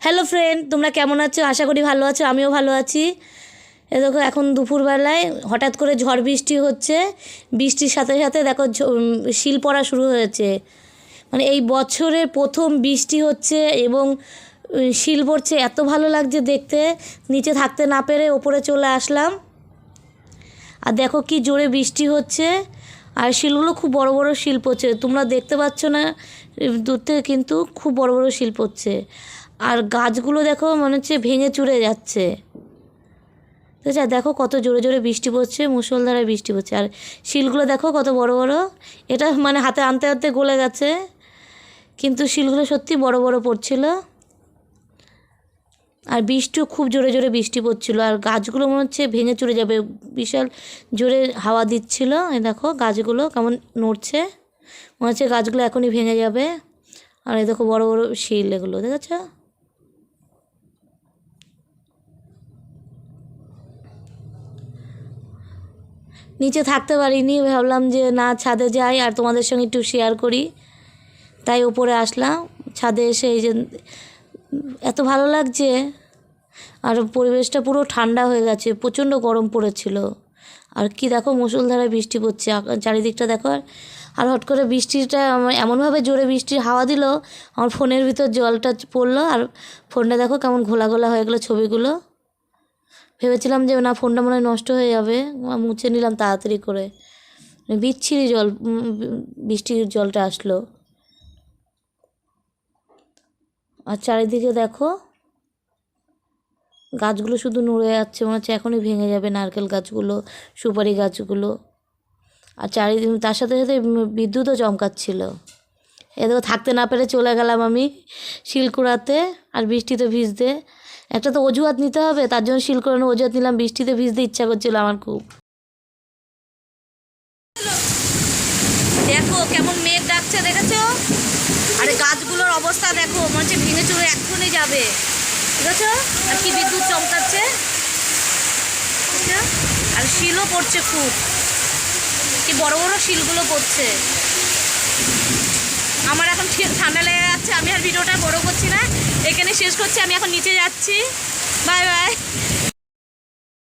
Hello friend, তোমরা কেমন আছো? আশা করি ভালো আছো। আমিও ভালো আছি। এ দেখো, এখন দুপুরবেলায় হঠাৎ করে ঝড় বৃষ্টি হচ্ছে। বৃষ্টির সাথে সাথে দেখো শিল পড়া শুরু হয়েছে। মানে এই বছরের প্রথম বৃষ্টি হচ্ছে এবং শিল পড়ছে। এত ভালো লাগছে দেখতে। নিচে থাকতে না পেরে ওপরে চলে আসলাম। আর দেখো কি জোরে বৃষ্টি হচ্ছে। আর শিলগুলো খুব বড় বড় শিল পড়ছে, তোমরা দেখতে পাচ্ছ না দূর থেকে, কিন্তু খুব বড় বড় শিল পড়ছে। আর গাছগুলো দেখো মনে হচ্ছে ভেঙে চুরে যাচ্ছে। আচ্ছা, দেখো কত জোরে জোরে বৃষ্টি পড়ছে, মুষলধারে বৃষ্টি পড়ছে। আর শিলগুলো দেখো কত বড় বড়। এটা মানে হাতে আনতে আনতে গলে গেছে, কিন্তু শিলগুলো সত্যি বড় বড় পড়ছিল। আর বৃষ্টিও খুব জোরে জোরে বৃষ্টি পড়ছিল। আর গাছগুলো মনে হচ্ছে ভেঙে চুরে যাবে, বিশাল জোরে হাওয়া দিচ্ছিল। এই দেখো গাছগুলো কেমন নড়ছে, মনে হচ্ছে গাছগুলো এখনই ভেঙে যাবে। আর এই দেখো বড় বড় শিল, এগুলো দেখেছ? নিচে থাকতে পারিনি, ভাবলাম যে না ছাদে যাই আর তোমাদের সঙ্গে একটু শেয়ার করি, তাই ওপরে আসলাম। ছাদে এসে এই যে এত ভালো লাগছে। আর পরিবেশটা পুরো ঠান্ডা হয়ে গেছে, প্রচণ্ড গরম পড়েছিল। আর কি দেখো মুষলধারে বৃষ্টি পড়ছে চারিদিকটা দেখো। আর হট করে বৃষ্টিটা এমনভাবে জোরে বৃষ্টির হাওয়া দিল, আমার ফোনের ভিতর জলটা পড়লো। আর ফোনটা দেখো কেমন ঘোলা ঘোলা হয়ে গেলো ছবিগুলো। ভেবেছিলাম যে না, ফোনটা মনে হয় নষ্ট হয়ে যাবে, মুছে নিলাম তাড়াতাড়ি করে। বিচ্ছিরি জল, বৃষ্টির জলটা আসলো। আর চারিদিকে দেখো গাছগুলো শুধু নড়ে যাচ্ছে, মনে হচ্ছে এখনই ভেঙে যাবে। নারকেল গাছগুলো, সুপারি গাছগুলো। আর চারিদিকে তার সাথে সাথে বিদ্যুৎও চমকাচ্ছিল। এদিকে থাকতে না পেরে চলে গেলাম আমি শিলকুড়াতে আর বৃষ্টিতে ভিজতে। একটা তো অজুহাত নিতে হবে, তার জন্য শিলকুড়ানো অজুহাত নিলাম। বৃষ্টিতে ভিজতে ইচ্ছা করছিল আমার খুব। দেখো কেমন মেঘ ডাকছে, দেখেছো? আরে গাছগুলোর অবস্থা দেখো, মনে হচ্ছে ভেঙে চুরে এক্ষুনি যাবে, দেখেছো? আর কি বিদ্যুৎ চমকাচ্ছে। আর শিলও পড়ছে খুব, কি বড় বড় শিলগুলো পড়ছে। আমার এখন ঠান্ডা লেগে যাচ্ছে। আমি আর ভিডিওটা বড় করছি না, এখানে শেষ করছি। আমি এখন নিচে যাচ্ছি। Bye bye.